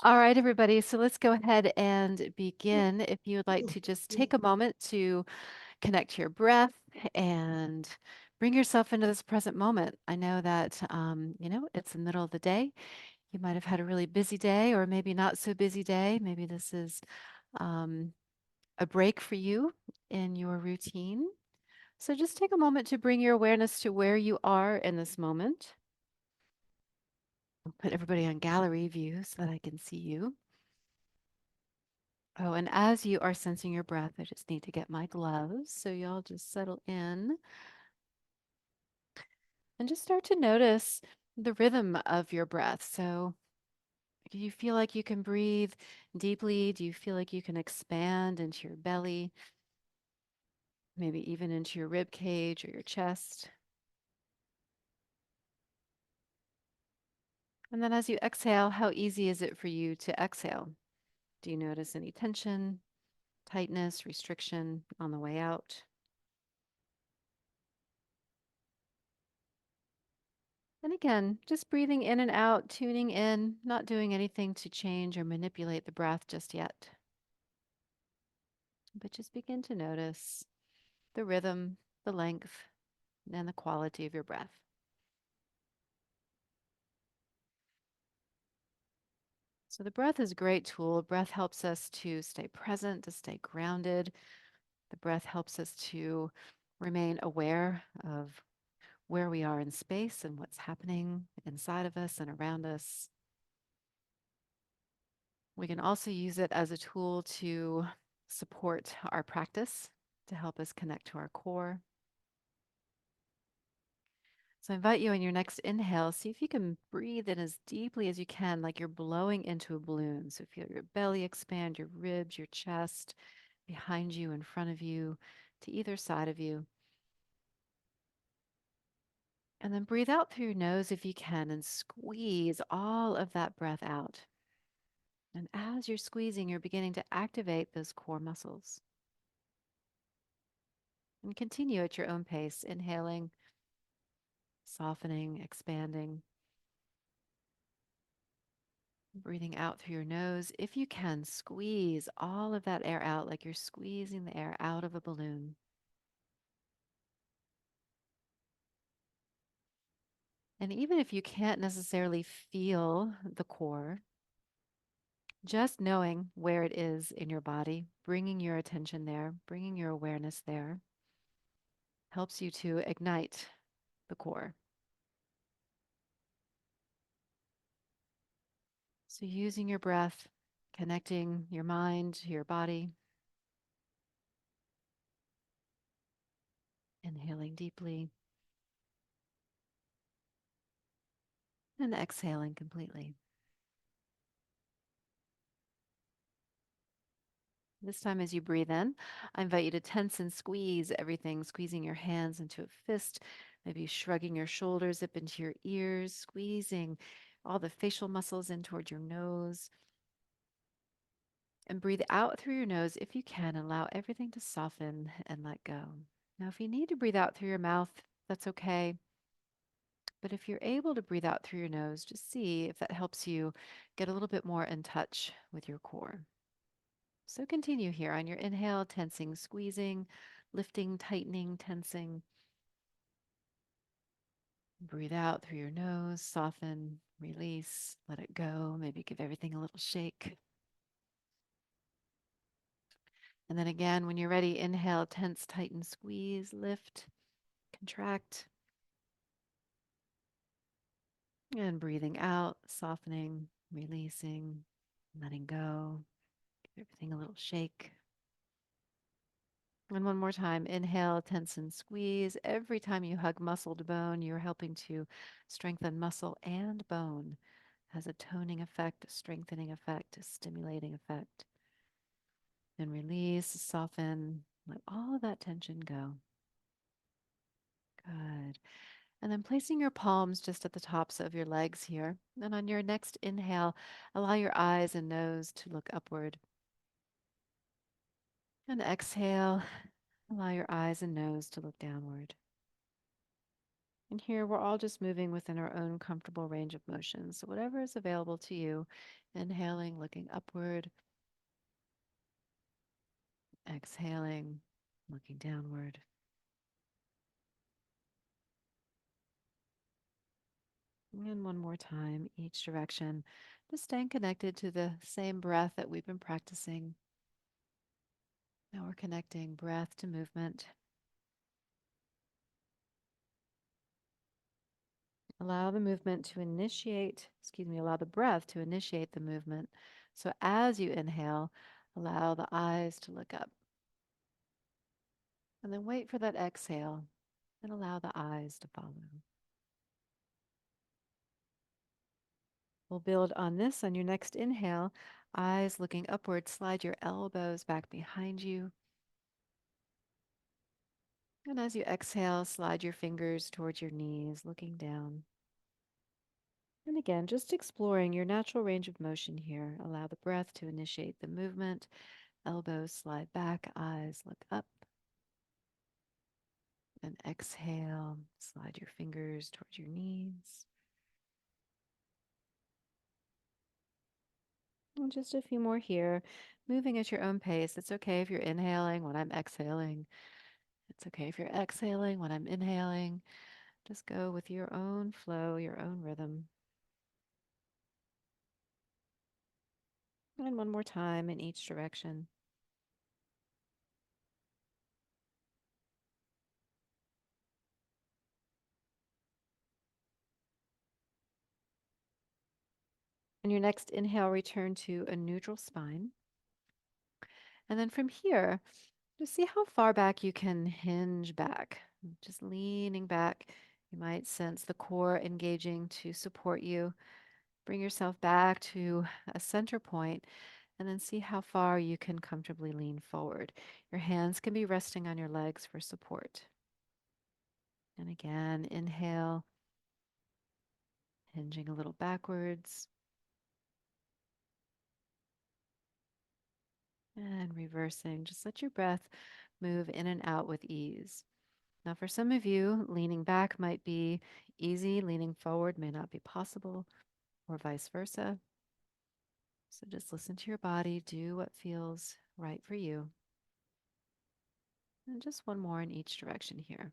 All right, everybody. So let's go ahead and begin. If you would like to just take a moment to connect to your breath and bring yourself into this present moment. I know that, it's the middle of the day. You might have had a really busy day or maybe not so busy day. Maybe this is um, a break for you in your routine. So just take a moment to bring your awareness to where you are in this moment. I'll put everybody on gallery view so that I can see you. Oh, and as you are sensing your breath, I just need to get my gloves. So y'all just settle in and just start to notice the rhythm of your breath. So do you feel like you can breathe deeply? Do you feel like you can expand into your belly, maybe even into your rib cage or your chest? And then as you exhale, how easy is it for you to exhale? Do you notice any tension, tightness, restriction on the way out? And again, just breathing in and out, tuning in, not doing anything to change or manipulate the breath just yet. But just begin to notice the rhythm, the length, and the quality of your breath. So the breath is a great tool. Breath helps us to stay present, to stay grounded. The breath helps us to remain aware of where we are in space and what's happening inside of us and around us. We can also use it as a tool to support our practice, to help us connect to our core. So I invite you in your next inhale, see if you can breathe in as deeply as you can, like you're blowing into a balloon. So feel your belly expand, your ribs, your chest, behind you, in front of you, to either side of you. And then breathe out through your nose if you can and squeeze all of that breath out. And as you're squeezing, you're beginning to activate those core muscles. And continue at your own pace, inhaling, softening, expanding. Breathing out through your nose. If you can, squeeze all of that air out like you're squeezing the air out of a balloon. And even if you can't necessarily feel the core, just knowing where it is in your body, bringing your attention there, bringing your awareness there, helps you to ignite the core. So using your breath, connecting your mind to your body, inhaling deeply, and exhaling completely. This time, as you breathe in, I invite you to tense and squeeze everything, squeezing your hands into a fist, maybe shrugging your shoulders up into your ears, squeezing all the facial muscles in toward your nose. And breathe out through your nose if you can. Allow everything to soften and let go. Now, if you need to breathe out through your mouth, that's okay. But if you're able to breathe out through your nose, just see if that helps you get a little bit more in touch with your core. So continue here on your inhale, tensing, squeezing, lifting, tightening, tensing. Breathe out through your nose, soften, release, let it go. Maybe give everything a little shake. And then again, when you're ready, inhale, tense, tighten, squeeze, lift, contract. And breathing out, softening, releasing, letting go. Give everything a little shake. And one more time, inhale, tense and squeeze. Every time you hug muscle to bone, you're helping to strengthen muscle and bone. Has a toning effect, a strengthening effect, a stimulating effect. Then release, soften, let all of that tension go. Good. And then placing your palms just at the tops of your legs here. And on your next inhale, allow your eyes and nose to look upward. And exhale, allow your eyes and nose to look downward. And here we're all just moving within our own comfortable range of motion. So whatever is available to you, inhaling, looking upward, exhaling, looking downward. And one more time, each direction, just staying connected to the same breath that we've been practicing. Now we're connecting breath to movement. Allow the movement to initiate, excuse me, allow the breath to initiate the movement. So as you inhale, allow the eyes to look up. And then wait for that exhale and allow the eyes to follow. We'll build on this on your next inhale. Eyes looking upward, slide your elbows back behind you. And as you exhale, slide your fingers towards your knees, looking down. And again, just exploring your natural range of motion here. Allow the breath to initiate the movement. Elbows slide back, eyes look up. And exhale, slide your fingers towards your knees. And just a few more here, moving at your own pace. It's okay if you're inhaling when I'm exhaling. It's okay if you're exhaling when I'm inhaling. Just go with your own flow, your own rhythm. And one more time in each direction. On your next inhale, return to a neutral spine. And then from here, just see how far back you can hinge back. Just leaning back. You might sense the core engaging to support you. Bring yourself back to a center point and then see how far you can comfortably lean forward. Your hands can be resting on your legs for support. And again, inhale, hinging a little backwards. And reversing. Just let your breath move in and out with ease. Now, for some of you, leaning back might be easy, leaning forward may not be possible, or vice versa. So just listen to your body, do what feels right for you. And just one more in each direction here.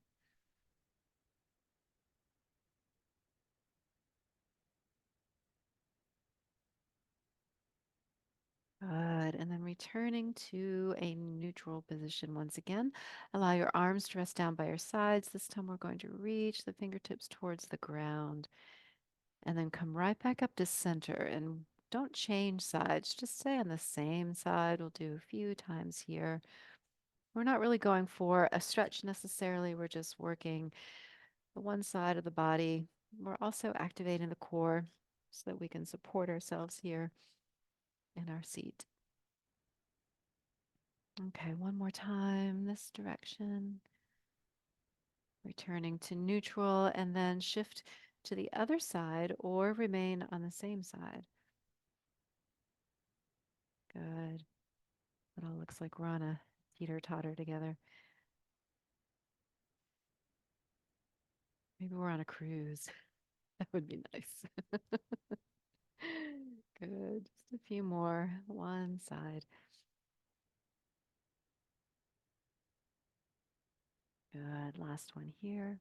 Good. And then returning to a neutral position once again. Allow your arms to rest down by your sides. This time we're going to reach the fingertips towards the ground and then come right back up to center. And don't change sides, just stay on the same side. We'll do a few times here. We're not really going for a stretch necessarily. We're just working the one side of the body. We're also activating the core so that we can support ourselves here in our seat. Okay, one more time, this direction. Returning to neutral and then shift to the other side or remain on the same side. Good. It all looks like we're on a teeter-totter together. Maybe we're on a cruise. That would be nice. Good. Just a few more. One side. Good. Last one here.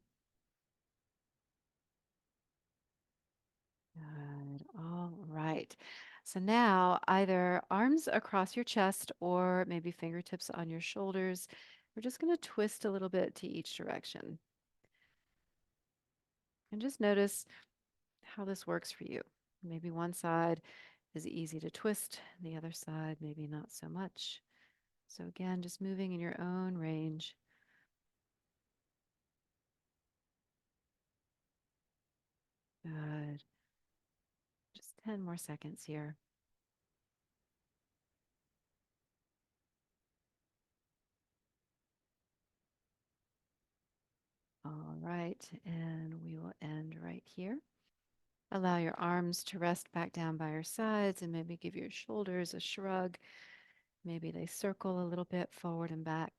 Good. All right. So now either arms across your chest or maybe fingertips on your shoulders. We're just going to twist a little bit to each direction. And just notice how this works for you. Maybe one side is easy to twist, the other side maybe not so much. So again, just moving in your own range. Good. Just 10 more seconds here. All right, and we will end right here. Allow your arms to rest back down by your sides and maybe give your shoulders a shrug. Maybe they circle a little bit forward and back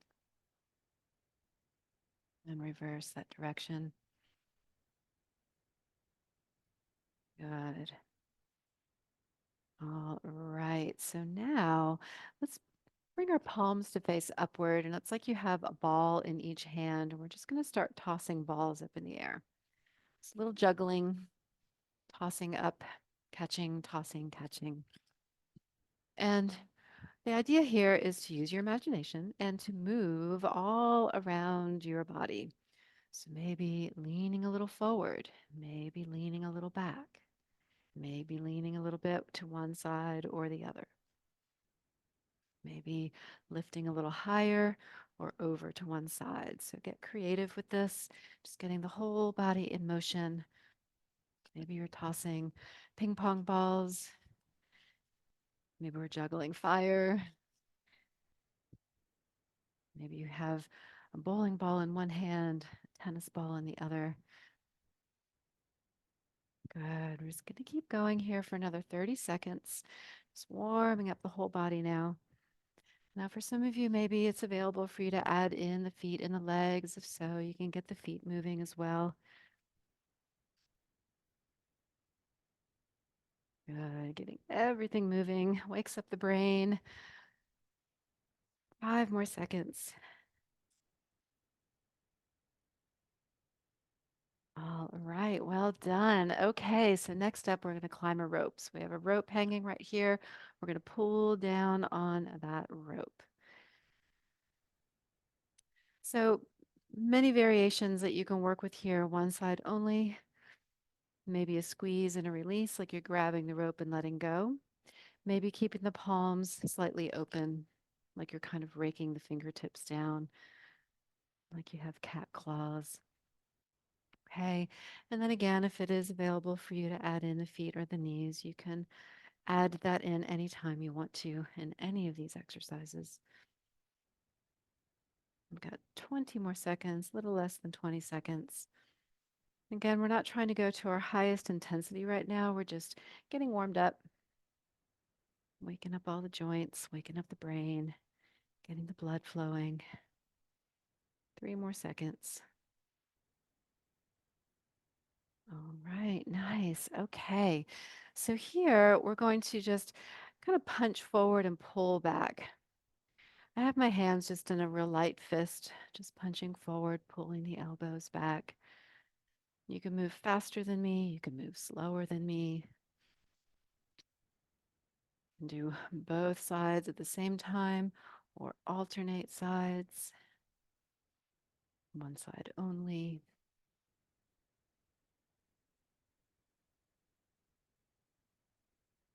and reverse that direction. Good. All right. So now let's bring our palms to face upward, and it's like you have a ball in each hand, and we're just going to start tossing balls up in the air. It's a little juggling, tossing up, catching, tossing, catching. And the idea here is to use your imagination and to move all around your body. So maybe leaning a little forward, maybe leaning a little back, maybe leaning a little bit to one side or the other. Maybe lifting a little higher or over to one side. So get creative with this, just getting the whole body in motion. Maybe you're tossing ping pong balls. Maybe we're juggling fire. Maybe you have a bowling ball in one hand, a tennis ball in the other. Good. We're just going to keep going here for another 30 seconds. Just warming up the whole body now. Now, for some of you, maybe it's available for you to add in the feet and the legs. If so, you can get the feet moving as well. Good. Getting everything moving. Wakes up the brain. 5 more seconds. All right. Well done. Okay. So next up, we're going to climb a rope. So we have a rope hanging right here. We're going to pull down on that rope. So many variations that you can work with here. One side only, maybe a squeeze and a release, like you're grabbing the rope and letting go. Maybe keeping the palms slightly open, like you're kind of raking the fingertips down, like you have cat claws. Okay. And then again, if it is available for you to add in the feet or the knees, you can add that in anytime you want to in any of these exercises. We've got 20 more seconds, a little less than 20 seconds. Again, we're not trying to go to our highest intensity right now. We're just getting warmed up, waking up all the joints, waking up the brain, getting the blood flowing. 3 more seconds. All right, nice. Okay. So here we're going to just kind of punch forward and pull back. I have my hands just in a real light fist, just punching forward, pulling the elbows back. You can move faster than me, you can move slower than me. You can do both sides at the same time or alternate sides, one side only.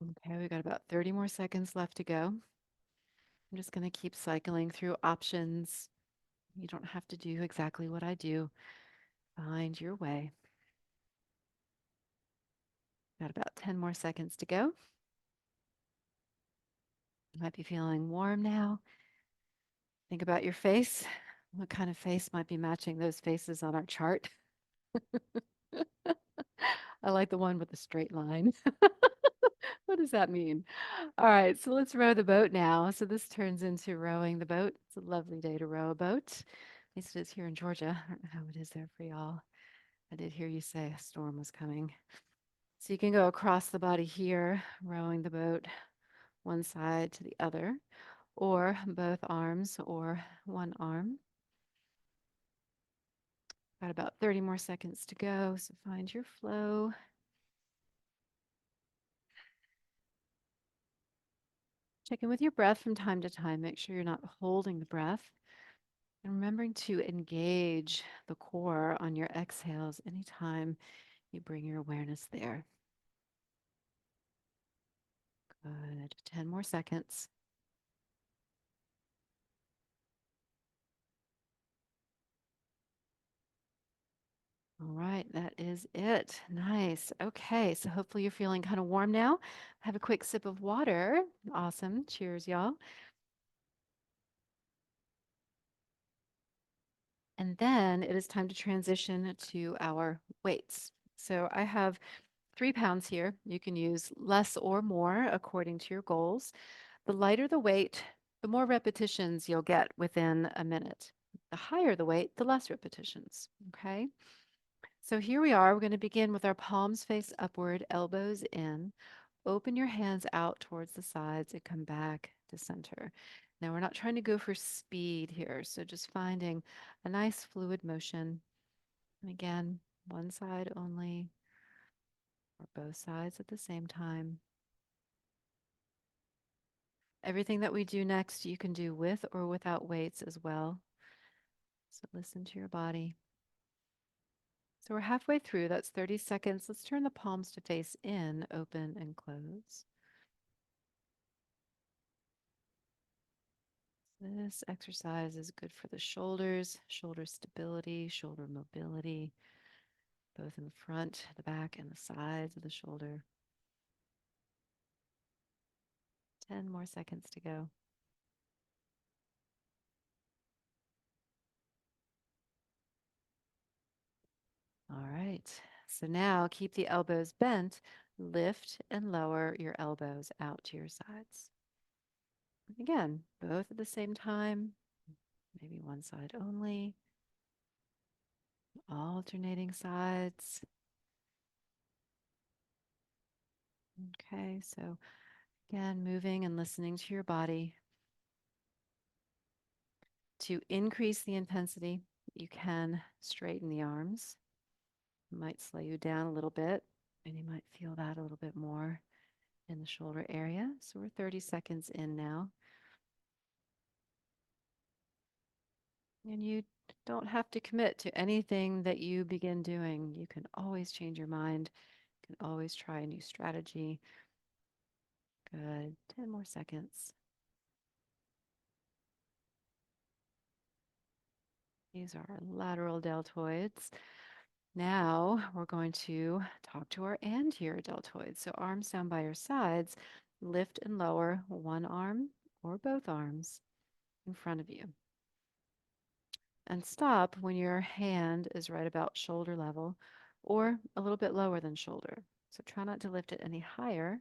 Okay, we got about 30 more seconds left to go. I'm just going to keep cycling through options. You don't have to do exactly what I do. Find your way. Got about 10 more seconds to go. You might be feeling warm now. Think about your face. What kind of face might be matching those faces on our chart? I like the one with the straight line. What does that mean? All right, so let's row the boat now. So this turns into rowing the boat. It's a lovely day to row a boat. At least it is here in Georgia. I don't know how it is there for y'all. I did hear you say a storm was coming. So you can go across the body here, rowing the boat one side to the other, or both arms or one arm. Got about 30 more seconds to go, so find your flow. Check in with your breath from time to time. Make sure you're not holding the breath. And remembering to engage the core on your exhales anytime you bring your awareness there. Good. 10 more seconds. All right, that is it. Nice. Okay, so hopefully you're feeling kind of warm now. Have a quick sip of water. Awesome. Cheers, y'all. And then it is time to transition to our weights. So I have 3 pounds here. You can use less or more according to your goals. The lighter the weight, the more repetitions you'll get within a minute. The higher the weight, the less repetitions. Okay. So here we are. We're going to begin with our palms face upward, elbows in. Open your hands out towards the sides and come back to center. Now we're not trying to go for speed here, so just finding a nice fluid motion. And again, one side only or both sides at the same time. Everything that we do next, you can do with or without weights as well. So listen to your body. So we're halfway through. That's 30 seconds. Let's turn the palms to face in, open and close. This exercise is good for the shoulders, shoulder stability, shoulder mobility, both in the front, the back, and the sides of the shoulder. 10 more seconds to go. All right. So now keep the elbows bent. Lift and lower your elbows out to your sides. Again, both at the same time, maybe one side only, alternating sides. Okay, so again, moving and listening to your body. To increase the intensity, you can straighten the arms. It might slow you down a little bit, and you might feel that a little bit more in the shoulder area. So we're 30 seconds in now. And you don't have to commit to anything that you begin doing. You can always change your mind. You can always try a new strategy. Good. 10 more seconds. These are our lateral deltoids. Now we're going to talk to our anterior deltoids. So arms down by your sides, lift and lower one arm or both arms in front of you. And stop when your hand is right about shoulder level or a little bit lower than shoulder. So try not to lift it any higher.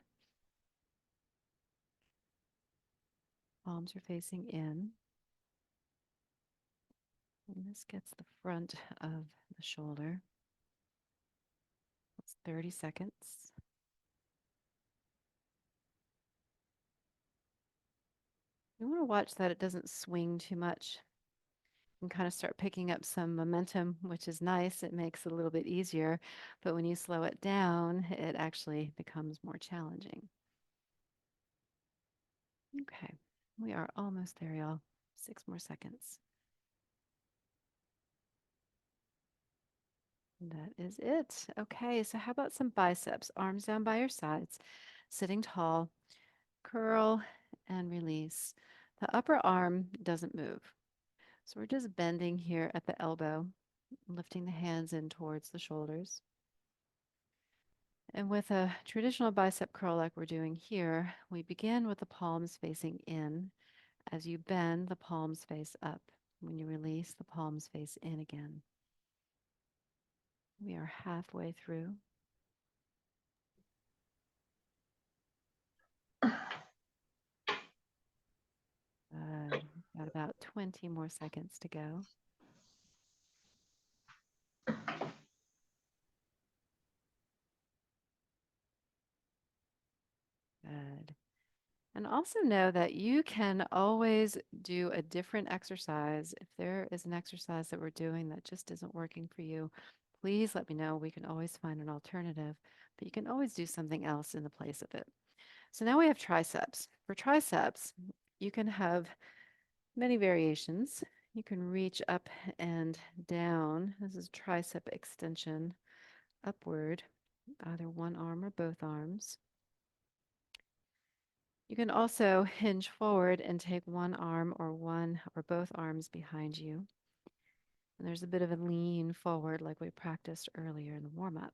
Palms are facing in. And this gets the front of the shoulder. That's 30 seconds. You want to watch that it doesn't swing too much and kind of start picking up some momentum, which is nice. It makes it a little bit easier. But when you slow it down, it actually becomes more challenging. Okay, we are almost there, y'all. 6 more seconds. That is it. Okay, so how about some biceps? Arms down by your sides, sitting tall, curl and release. The upper arm doesn't move. So we're just bending here at the elbow, lifting the hands in towards the shoulders. And with a traditional bicep curl like we're doing here, we begin with the palms facing in. As you bend, the palms face up. When you release, the palms face in again. We are halfway through. Got about 20 more seconds to go. Good. And also know that you can always do a different exercise. If there is an exercise that we're doing that just isn't working for you, please let me know. We can always find an alternative, but you can always do something else in the place of it. So now we have triceps. For triceps, you can have many variations. You can reach up and down. This is tricep extension, upward, either one arm or both arms. You can also hinge forward and take one arm or one or both arms behind you. And there's a bit of a lean forward like we practiced earlier in the warm-up.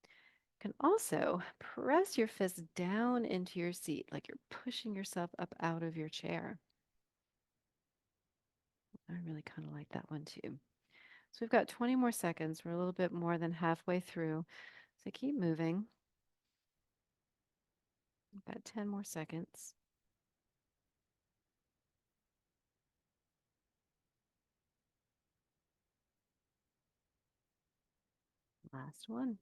You can also press your fists down into your seat like you're pushing yourself up out of your chair. I really kind of like that one too. So we've got 20 more seconds. We're a little bit more than halfway through. So keep moving. We've got 10 more seconds. Last one.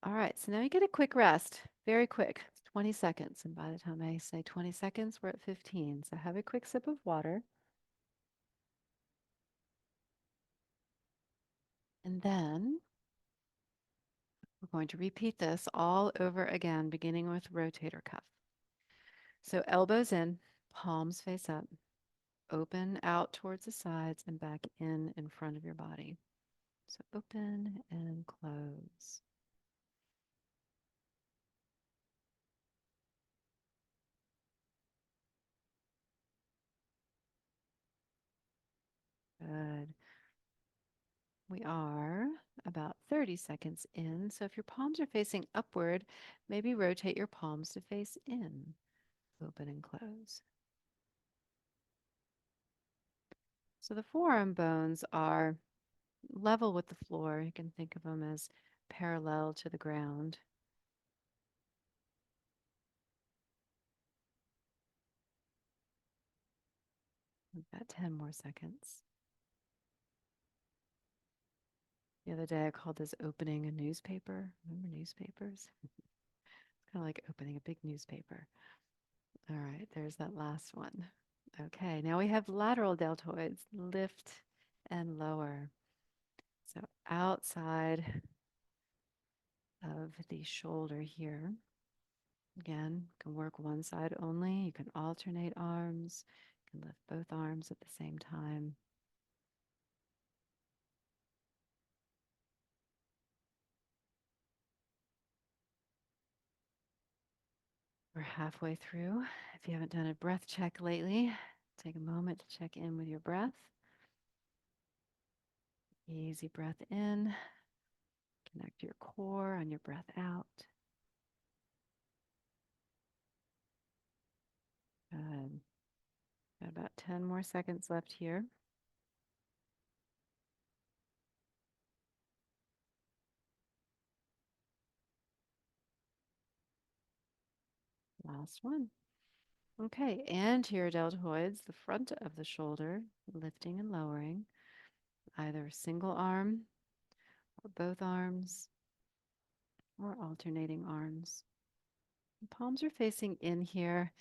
All right, so now you get a quick rest, very quick, 20 seconds. And by the time I say 20 seconds, we're at 15. So have a quick sip of water. And then we're going to repeat this all over again, beginning with rotator cuff. So elbows in, palms face up, open out towards the sides and back in front of your body. So open and close. Good. We are about 30 seconds in. So if your palms are facing upward, maybe rotate your palms to face in. Open and close. So the forearm bones are level with the floor. You can think of them as parallel to the ground. About 10 more seconds. The other day I called this opening a newspaper. Remember newspapers? It's kind of like opening a big newspaper. All right, there's that last one. Okay, now we have lateral deltoids, lift and lower. So outside of the shoulder here. Again, you can work one side only. You can alternate arms. You can lift both arms at the same time. We're halfway through. If you haven't done a breath check lately, take a moment to check in with your breath. Easy breath in. Connect your core on your breath out. Good. Got about 10 more seconds left here. Last one. Okay, anterior deltoids, the front of the shoulder, lifting and lowering, either single arm or both arms or alternating arms. The palms are facing in here.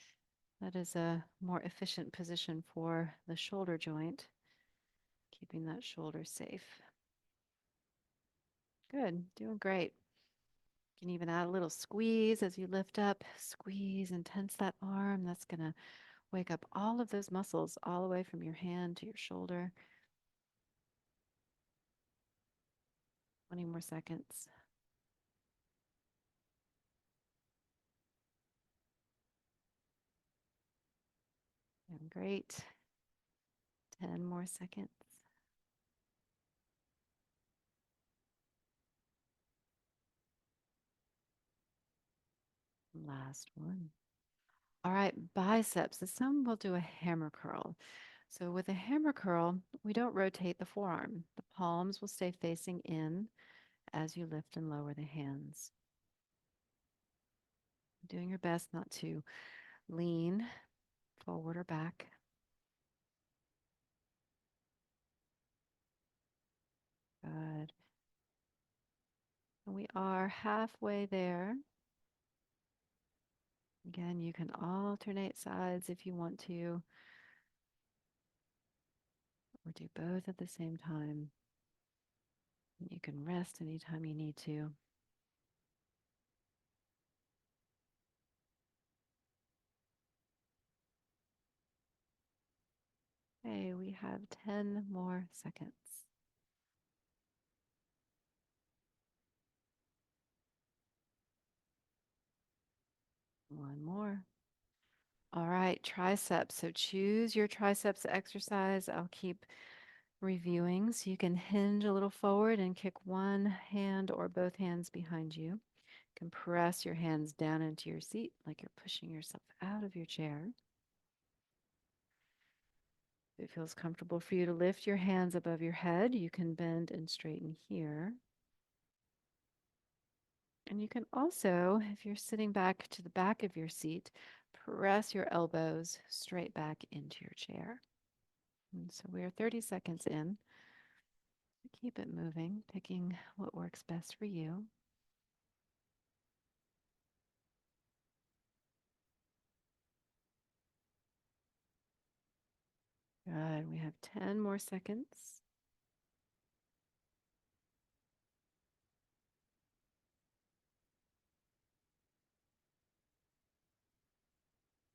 That is a more efficient position for the shoulder joint, keeping that shoulder safe. Good, doing great. You can even add a little squeeze as you lift up. Squeeze and tense that arm. That's going to wake up all of those muscles all the way from your hand to your shoulder. 20 more seconds. Doing great. 10 more seconds. Last one. All right, biceps. Some will do a hammer curl. So with a hammer curl, we don't rotate the forearm. The palms will stay facing in as you lift and lower the hands. Doing your best not to lean forward or back. Good. And we are halfway there. Again, you can alternate sides if you want to, or do both at the same time. You can rest anytime you need to. Okay, we have 10 more seconds. One more. All right, triceps. So choose your triceps exercise. I'll keep reviewing. So you can hinge a little forward and kick one hand or both hands behind you. You can press your hands down into your seat like you're pushing yourself out of your chair. If it feels comfortable for you to lift your hands above your head, you can bend and straighten here. And you can also, if you're sitting back to the back of your seat, press your elbows straight back into your chair. And so we are 30 seconds in. Keep it moving, picking what works best for you. Good. We have 10 more seconds.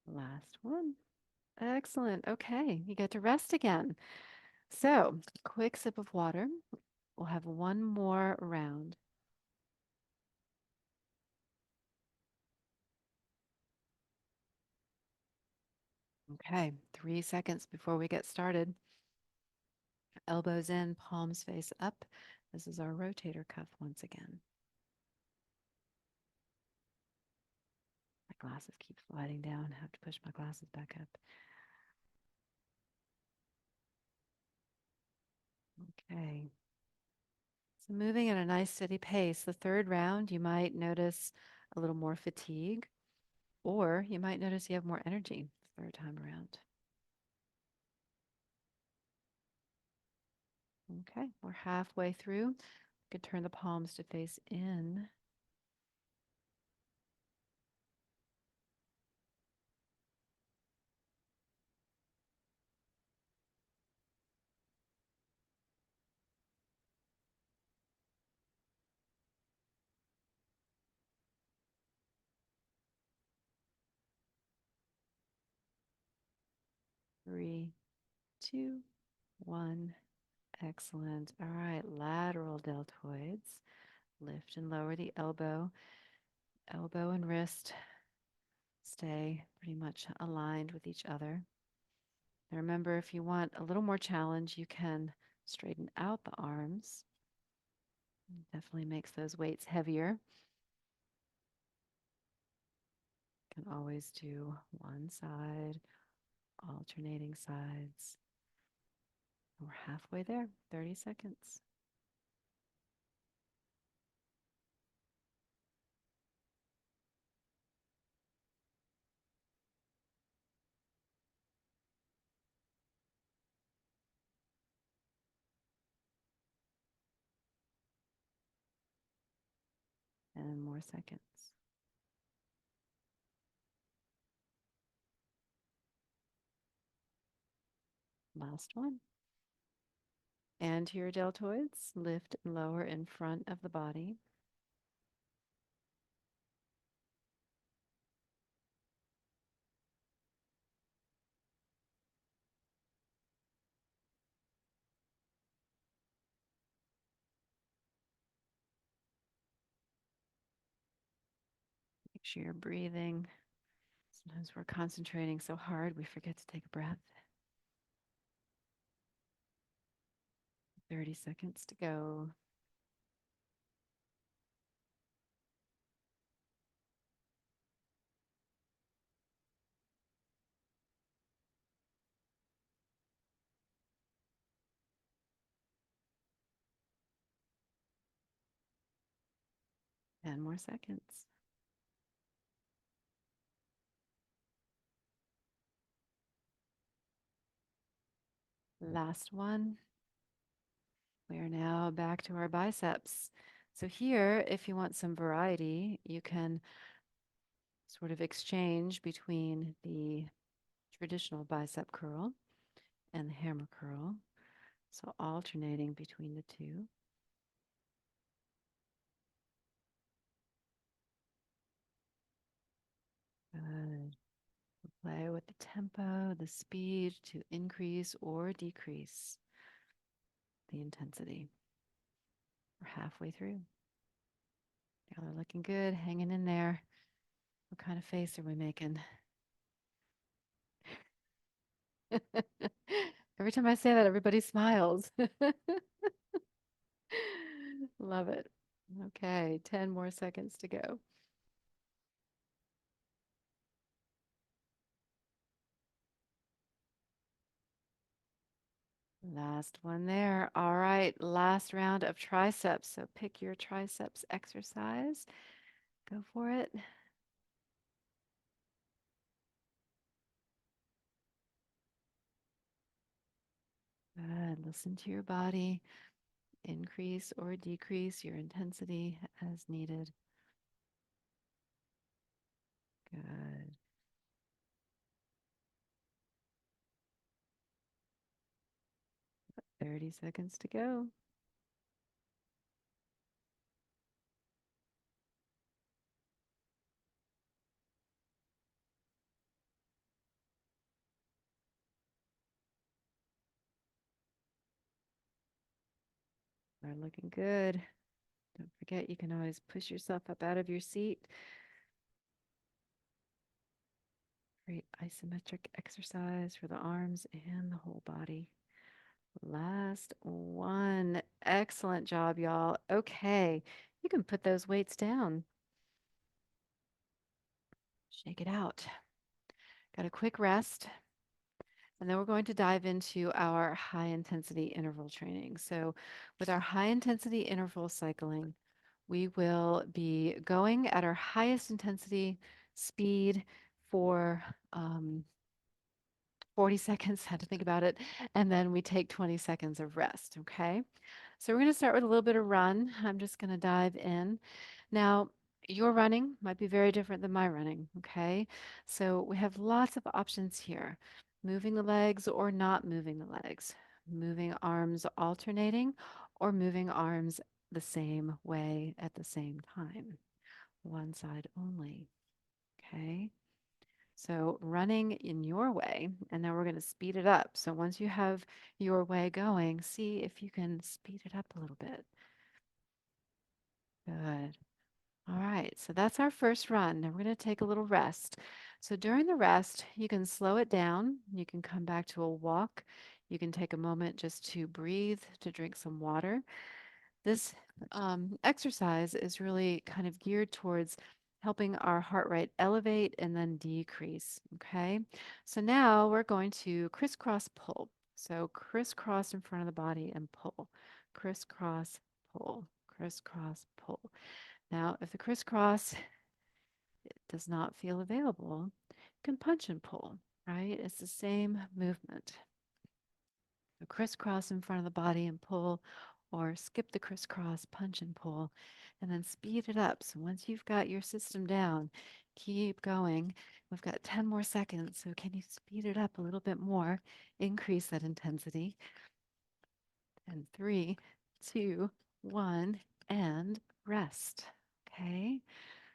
Last one. Excellent. Okay, you get to rest again. So, quick sip of water. We'll have one more round. Okay, 3 seconds before we get started. Elbows in, palms face up. This is our rotator cuff once again. My glasses keep sliding down. I have to push my glasses back up. Okay. So moving at a nice steady pace. The third round, you might notice a little more fatigue, or you might notice you have more energy the third time around. Okay, we're halfway through. You can turn the palms to face in. Three, two, one. Excellent. All right, lateral deltoids. Lift and lower the elbow. Elbow and wrist stay pretty much aligned with each other. And remember, if you want a little more challenge, you can straighten out the arms. Definitely makes those weights heavier. Can always do one side, alternating sides. We're halfway there, 30 seconds. And more seconds. Last one. And to your deltoids, lift and lower in front of the body. Make sure you're breathing. Sometimes we're concentrating so hard we forget to take a breath. 30 seconds to go. And more seconds. Last one. We are now back to our biceps. So here, if you want some variety, you can sort of exchange between the traditional bicep curl and the hammer curl. So alternating between the two. Good. Play with the tempo, the speed to increase or decrease the intensity. We're halfway through. Y'all are looking good, hanging in there. What kind of face are we making? Every time I say that, everybody smiles. Love it. Okay, 10 more seconds to go. Last one there. All right, last round of triceps. So pick your triceps exercise. Go for it. Good. Listen to your body. Increase or decrease your intensity as needed. Good. 30 seconds to go. Are looking good. Don't forget, you can always push yourself up out of your seat. Great isometric exercise for the arms and the whole body. Last one. Excellent job, y'all. Okay, you can put those weights down. Shake it out. Got a quick rest. And then we're going to dive into our high intensity interval training. So, with our high intensity interval cycling, we will be going at our highest intensity speed for 40 seconds. Had to think about it. And then we take 20 seconds of rest. Okay. So, we're going to start with a little bit of run. I'm just going to dive in. Now, your running might be very different than my running, okay? So we have lots of options here. Moving the legs or not moving the legs. Moving arms alternating or moving arms the same way at the same time. One side only, okay? So running in your way, and now we're going to speed it up. So once you have your way going, see if you can speed it up a little bit. Good. All right, so that's our first run. Now we're going to take a little rest. So during the rest, you can slow it down. You can come back to a walk. You can take a moment just to breathe, to drink some water. This exercise is really kind of geared towards helping our heart rate elevate and then decrease. Okay, so now we're going to crisscross pull. So crisscross in front of the body and pull. Crisscross, pull. Crisscross, pull. Now, if the crisscross does not feel available, you can punch and pull, right? It's the same movement. So crisscross in front of the body and pull, or skip the crisscross, punch and pull, and then speed it up. So once you've got your system down, keep going. We've got 10 more seconds, so can you speed it up a little bit more? Increase that intensity. And 3, 2, 1, and rest. Okay?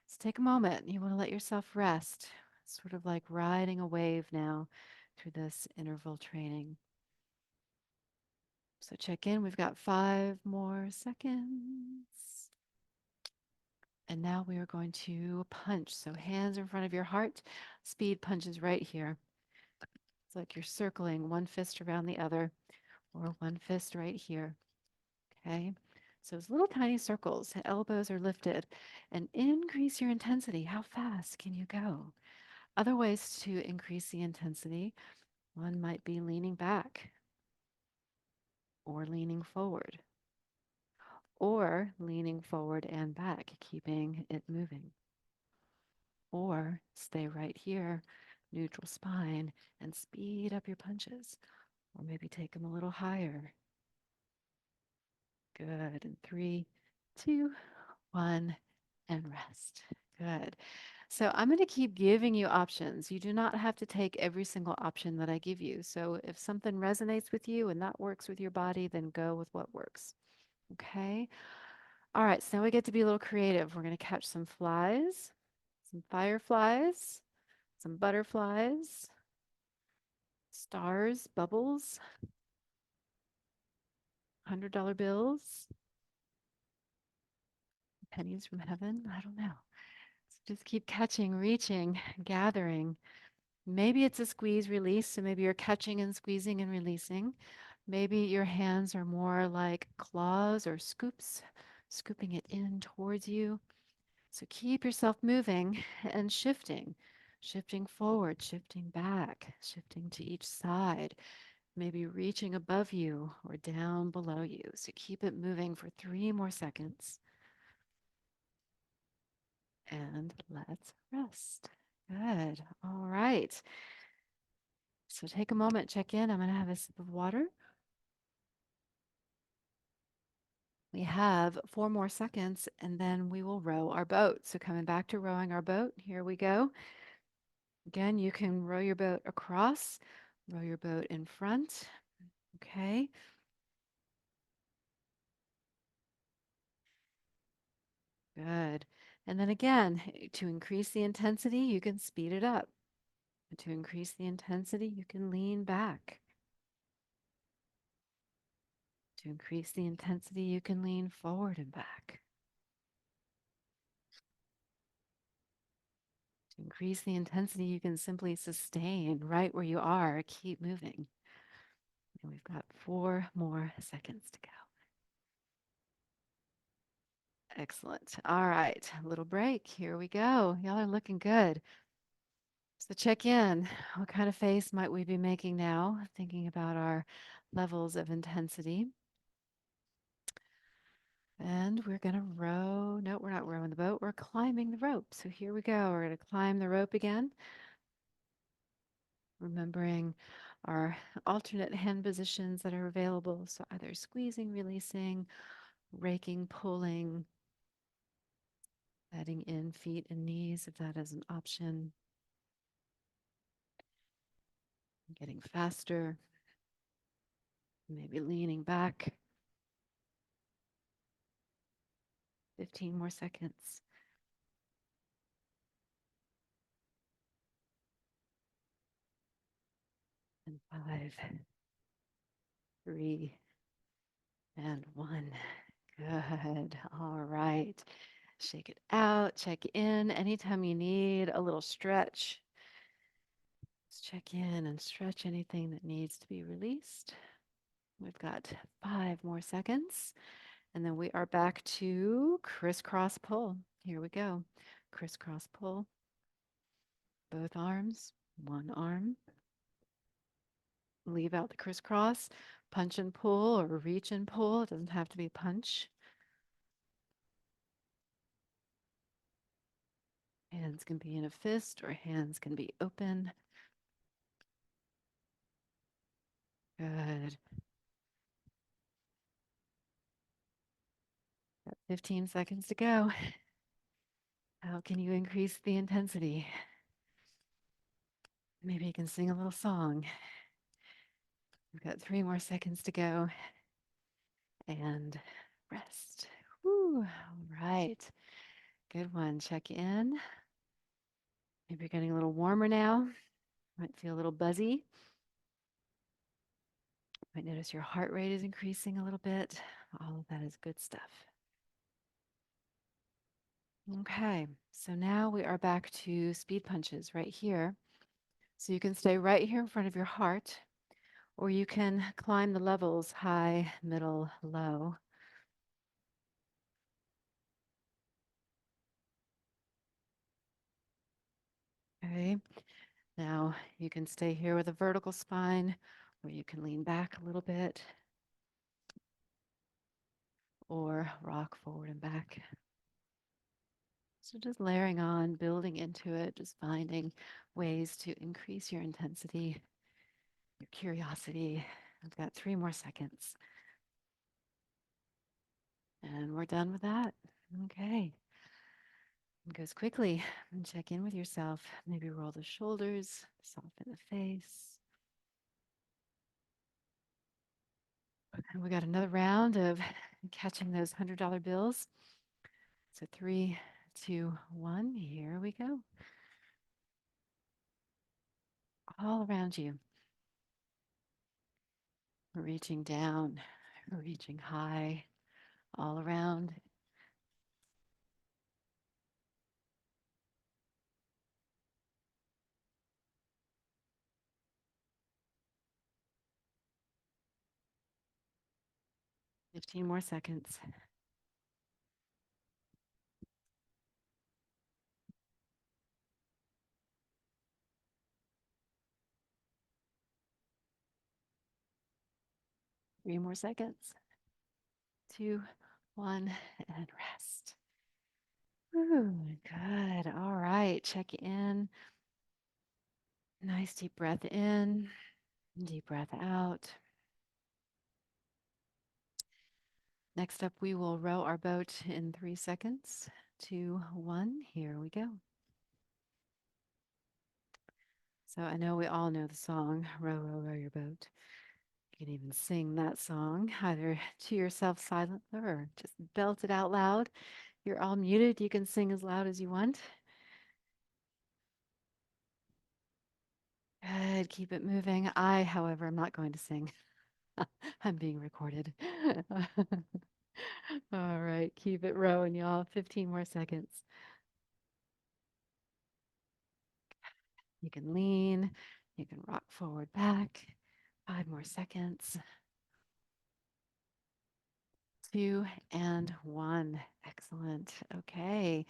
So take a moment. You want to let yourself rest. It's sort of like riding a wave now through this interval training. So check in. We've got 5 more seconds. And now we are going to punch. So hands in front of your heart. Speed punches right here. It's like you're circling one fist around the other or one fist right here. Okay. So it's little tiny circles. Elbows are lifted and increase your intensity. How fast can you go? Other ways to increase the intensity, one might be leaning back or leaning forward or leaning forward and back, keeping it moving. Or stay right here, neutral spine, and speed up your punches. Or maybe take them a little higher. Good. And 3, 2, 1, and rest. Good. So I'm going to keep giving you options. You do not have to take every single option that I give you. So if something resonates with you and that works with your body, then go with what works. Okay. All right. So now we get to be a little creative. We're going to catch some flies, some fireflies, some butterflies, stars, bubbles, $100 bills, pennies from heaven. I don't know. So just keep catching, reaching, gathering. Maybe it's a squeeze release, so maybe you're catching and squeezing and releasing. Maybe your hands are more like claws or scoops, scooping it in towards you. So keep yourself moving and shifting, shifting forward, shifting back, shifting to each side, maybe reaching above you or down below you. So keep it moving for 3 more seconds. And let's rest. Good. All right. So take a moment, check in. I'm going to have a sip of water. We have 4 more seconds and then we will row our boat. So coming back to rowing our boat, here we go. Again, you can row your boat across, row your boat in front. Okay. Good. And then again, to increase the intensity, you can speed it up. To increase the intensity, you can lean back. To increase the intensity, you can lean forward and back. To increase the intensity, you can simply sustain right where you are. Keep moving. And we've got 4 more seconds to go. Excellent. All right, a little break. Here we go. Y'all are looking good. So check in. What kind of face might we be making now? Thinking about our levels of intensity. And we're going to row. No, we're not rowing the boat. We're climbing the rope. So here we go. We're going to climb the rope again. Remembering our alternate hand positions that are available. So either squeezing, releasing, raking, pulling, adding in feet and knees if that is an option. Getting faster, maybe leaning back. 15 more seconds. And 5, 3, and 1. Good. All right. Shake it out, check in. Anytime you need a little stretch, just check in and stretch anything that needs to be released. We've got 5 more seconds. And then we are back to crisscross pull. Here we go. Crisscross pull. Both arms, one arm. Leave out the crisscross. Punch and pull or reach and pull. It doesn't have to be punch. Hands can be in a fist or hands can be open. Good. Got 15 seconds to go. How can you increase the intensity? Maybe you can sing a little song. We've got 3 more seconds to go. And rest. Whew. All right. Good one. Check in. Maybe you're getting a little warmer now. Might feel a little buzzy. Might notice your heart rate is increasing a little bit. All of that is good stuff. Okay, so now we are back to speed punches right here. So you can stay right here in front of your heart, or you can climb the levels high, middle, low. Okay, now you can stay here with a vertical spine, or you can lean back a little bit, or rock forward and back. So just layering on, building into it, just finding ways to increase your intensity, your curiosity. I've got 3 more seconds. And we're done with that. Okay. It goes quickly. And check in with yourself. Maybe roll the shoulders, soften the face. And we got another round of catching those $100 bills. So 3, 2, 1. Here we go. All around you. Reaching down, reaching high, all around. Fifteen more seconds. Three more seconds. 2, 1, and rest. Ooh, good. All right. Check in. Nice deep breath in, deep breath out. Next up, we will row our boat in 3 seconds. 2, 1, here we go. So I know we all know the song, Row, Row, Row Your Boat. You can even sing that song either to yourself silently or just belt it out loud. You're all muted. You can sing as loud as you want. Good. Keep it moving. I, however, am not going to sing. I'm being recorded. All right. Keep it rowing, y'all. 15 more seconds. You can lean. You can rock forward, back. 5 more seconds. 2 and 1. Excellent. Okay.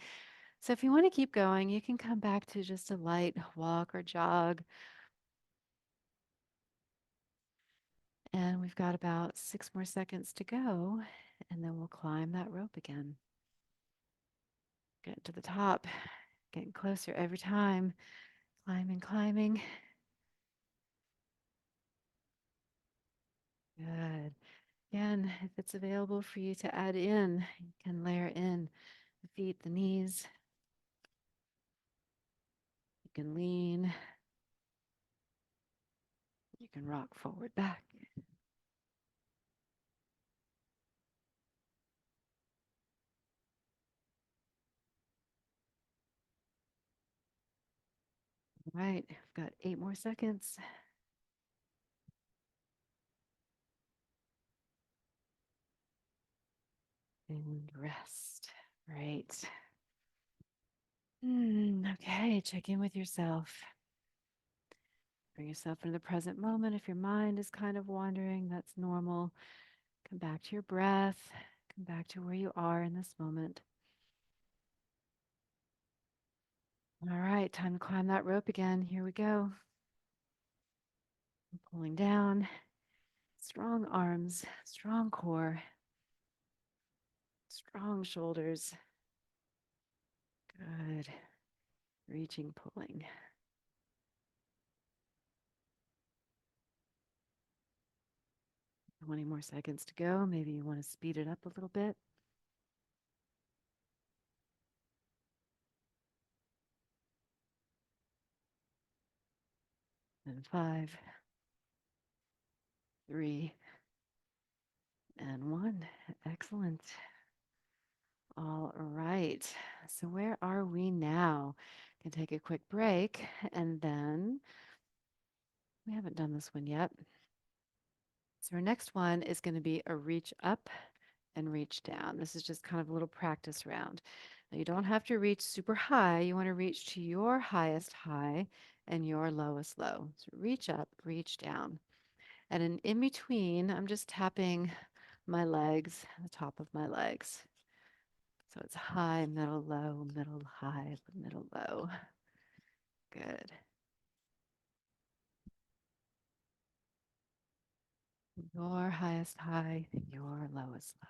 So if you want to keep going, you can come back to just a light walk or jog. And we've got about 6 more seconds to go, and then we'll climb that rope again. Get to the top, getting closer every time. Climbing, climbing. Good. Again, if it's available for you to add in, you can layer in the feet, the knees. You can lean. You can rock forward, back. All right, I've got 8 more seconds. And rest. Right. Okay, check in with yourself. Bring yourself into the present moment. If your mind is kind of wandering, that's normal. Come back to your breath. Come back to where you are in this moment. All right, time to climb that rope again. Here we go. I'm pulling down. Strong arms, strong core, strong shoulders. Good. Reaching, pulling. 20 more seconds to go. Maybe you want to speed it up a little bit. And 5, 3, and 1. Excellent. All right. So where are we now? Can take a quick break, and then we haven't done this one yet. So our next one is going to be a reach up and reach down. This is just kind of a little practice round. Now you don't have to reach super high. You want to reach to your highest high and your lowest low. So reach up, reach down. And in between, I'm just tapping my legs, the top of my legs. So it's high, middle, low, middle, high, middle, low. Good. Your highest high, your lowest low.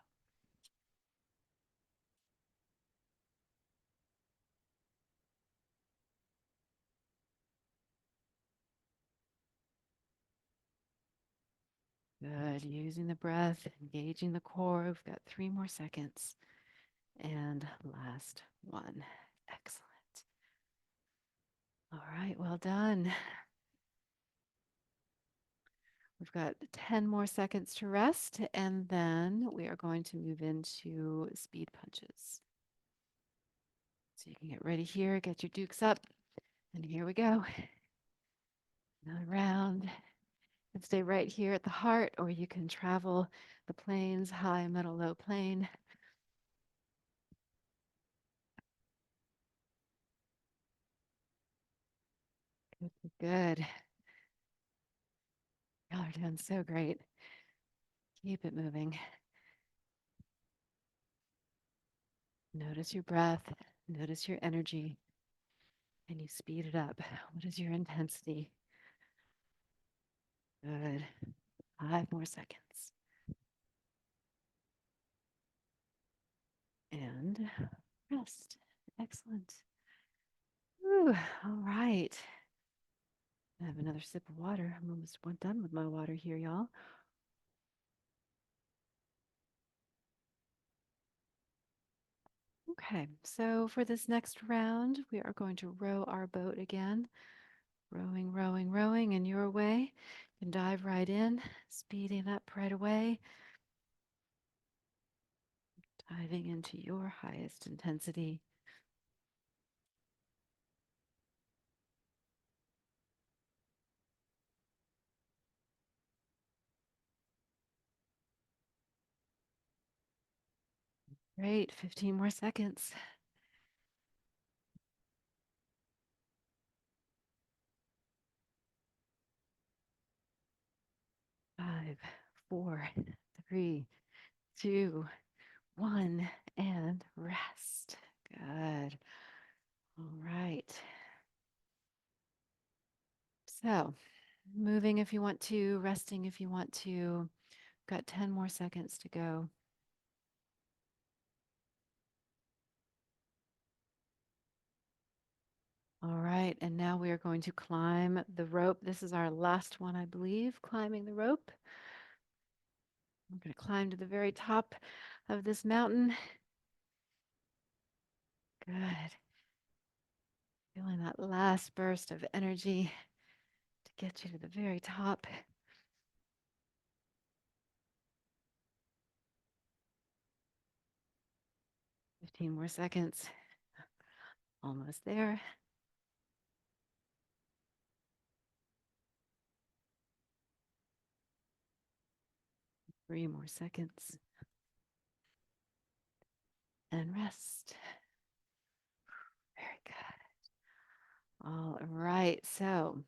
Good. Using the breath, engaging the core. We've got 3 more seconds. And last one. Excellent. All right, well done. We've got 10 more seconds to rest, and then we are going to move into speed punches. So you can get ready here, get your dukes up, and here we go. Another round. And stay right here at the heart, or you can travel the planes, high, middle, low plane. Good, good. Y'all are doing so great. Keep it moving. Notice your breath, notice your energy, and you speed it up. What is your intensity? Good. 5 more seconds. And rest. Excellent. Whew. All right. I have another sip of water. I'm almost done with my water here, y'all. Okay, so for this next round, we are going to row our boat again. Rowing, rowing, rowing in your way. You can dive right in, speeding up right away, diving into your highest intensity. Great, 15 more seconds. 5, 4, 3, 2, 1, and rest. Good. All right. So, moving if you want to, resting if you want to. Got 10 more seconds to go. All right, and now we are going to climb the rope. This is our last one, I believe, climbing the rope. We're going to climb to the very top of this mountain. Good. Feeling that last burst of energy to get you to the very top. 15 more seconds. Almost there. 3 more seconds. And rest. Very good. All right, so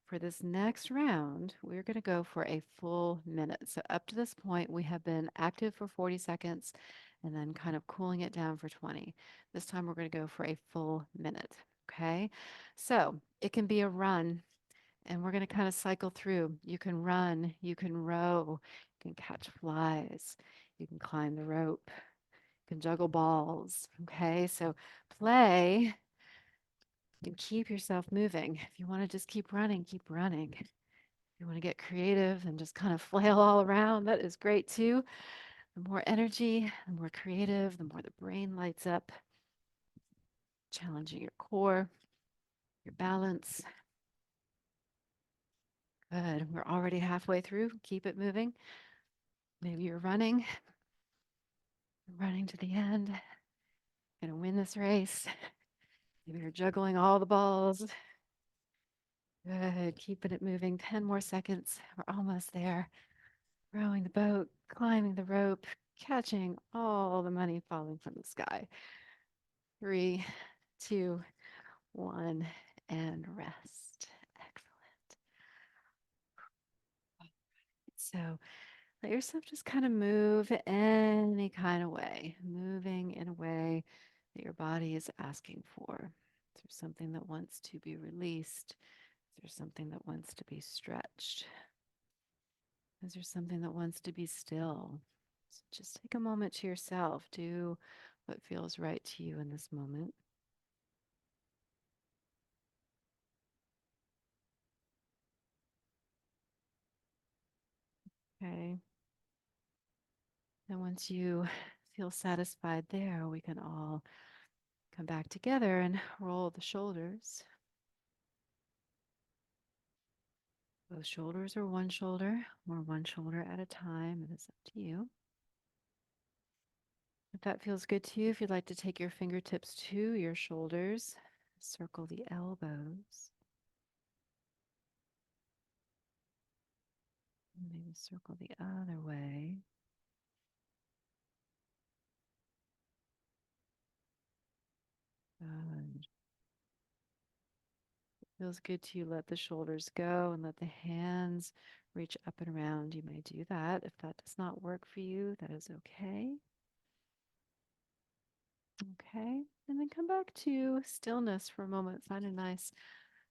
for this next round, we're going to go for a full minute. So up to this point, we have been active for 40 seconds and then kind of cooling it down for 20. This time we're going to go for a full minute. Okay. So it can be a run and we're going to kind of cycle through. You can run, you can row, you can catch flies, you can climb the rope, you can juggle balls. Okay. So play and keep yourself moving. If you want to just keep running, keep running. If you want to get creative and just kind of flail all around, that is great too. The more energy, the more creative, the more the brain lights up, challenging your core, your balance. Good. We're already halfway through. Keep it moving. Maybe you're running to the end, gonna win this race. Maybe you're juggling all the balls. Good. Keeping it moving. 10 more seconds. We're almost there. Rowing the boat, climbing the rope, catching all the money falling from the sky. 3, 2, 1, and rest. Excellent. So let yourself just kind of move any kind of way, moving in a way that your body is asking for. Is there something that wants to be released? Is there something that wants to be stretched? Is there something that wants to be still? So just take a moment to yourself. Do what feels right to you in this moment. Okay. And once you feel satisfied there, we can all come back together and roll the shoulders. Both shoulders or one shoulder at a time. It is up to you. If that feels good to you, if you'd like to take your fingertips to your shoulders, circle the elbows. Maybe circle the other way. Good. Feels good to you, let the shoulders go and let the hands reach up and around. You may do that. If that does not work for you, that is okay. Okay. And then come back to stillness for a moment. Find a nice,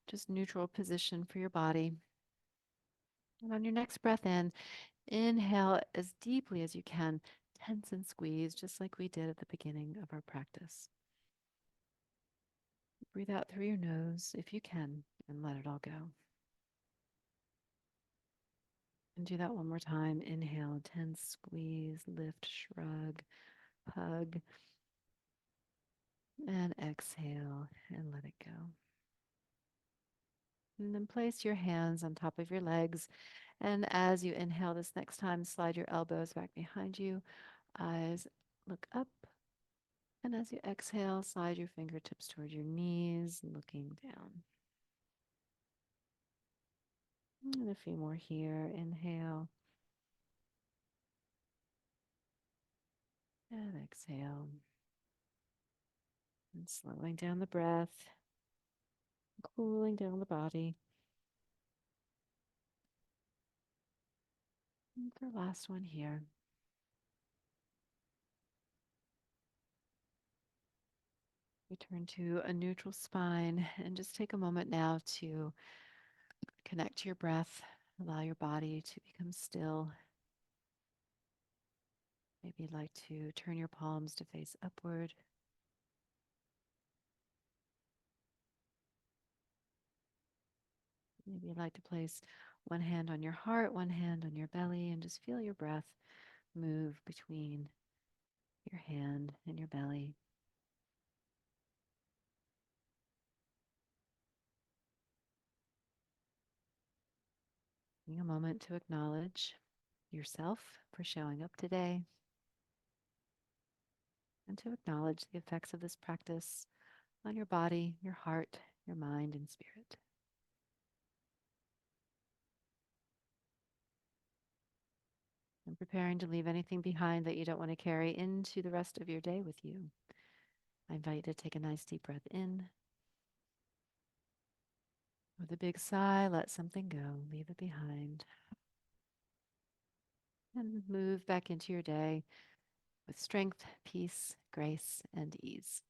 just neutral position for your body. And on your next breath in, inhale as deeply as you can, tense and squeeze, just like we did at the beginning of our practice. Breathe out through your nose if you can, and let it all go. And do that one more time. Inhale, tense, squeeze, lift, shrug, hug. And exhale and let it go. And then place your hands on top of your legs. And as you inhale this next time, slide your elbows back behind you. Eyes look up. And as you exhale, slide your fingertips toward your knees, looking down. And a few more here. Inhale and exhale. And slowing down the breath, cooling down the body. And the last one here. Return to a neutral spine and just take a moment now to connect to your breath. Allow your body to become still. Maybe you'd like to turn your palms to face upward. Maybe you'd like to place one hand on your heart, one hand on your belly, and just feel your breath move between your hand and your belly. Taking a moment to acknowledge yourself for showing up today and to acknowledge the effects of this practice on your body, your heart, your mind, and spirit. And preparing to leave anything behind that you don't want to carry into the rest of your day with you. I invite you to take a nice deep breath in. With a big sigh, let something go, leave it behind, and move back into your day with strength, peace, grace, and ease.